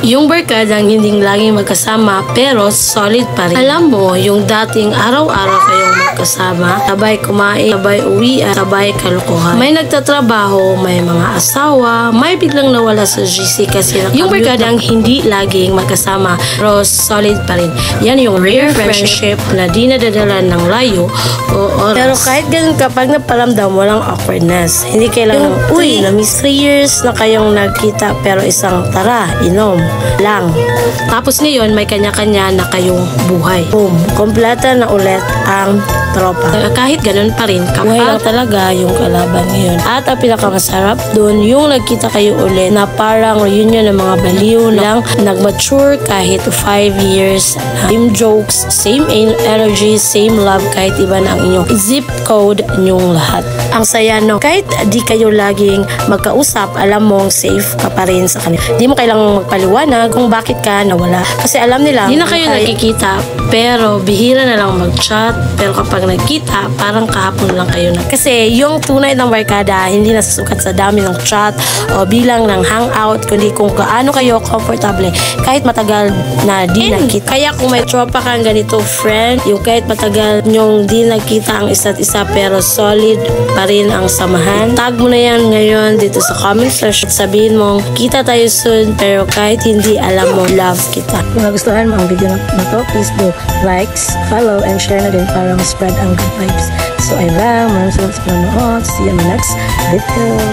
Yung barkadang hindi laging magkasama pero solid pa rin. Alam mo, yung dating araw-araw kayong magkasama, sabay kumain, sabay uwi, sabay kalukuhan. May nagtatrabaho, may mga asawa, may biglang nawala sa GC kasi yung barkadang hindi laging magkasama pero solid pa rin. Yan yung rare friendship na di nadadala ng layo o oras. Pero kahit ganun, kapag naparamdam, walang awkwardness. Hindi kailangan, uy, na-miss 3 years na kayong nagkita pero isang tara, inom lang. Tapos ngayon, may kanya-kanya na kayong buhay. Boom. Kompleta na ulit ang tropa. Kahit ganun pa rin, buhay lang talaga yung kalaban ngayon. At ang pinakamasarap dun, yung nagkita kayo ulit na parang reunion ng mga baliw lang nag-mature kahit 5 years. Same jokes, same energy, same love, kahit iba na ang inyong zip code nyong lahat. Ang saya, no? Kahit di kayo laging magkausap, alam mong safe ka pa rin sa kanila. Di mo kailangang magpaliwanag kung bakit ka nawala. Kasi alam nila, di na kayo nakikita, pero bihira na lang mag-chat. Pero kapag nagkita, parang kahapon lang kayo na. Kasi yung tunay ng barkada, hindi nasusukat sa dami ng chat o bilang ng hangout, kundi kung kaano kayo komportable kahit matagal na di nakita. Kaya kung may tropa kang ganito friend, yung kahit matagal nyong di nakita ang isa't isa pero solid pa rin ang samahan, tag mo na yan ngayon dito sa comment section. Sabihin mong kita tayo soon pero kahit hindi, alam mo love kita. Kung nagustuhan mo ang video na to, please do likes, follow, and share na din para spread ang good vibes. So ayun lang, maraming salamat sa panonood. See you in the next video.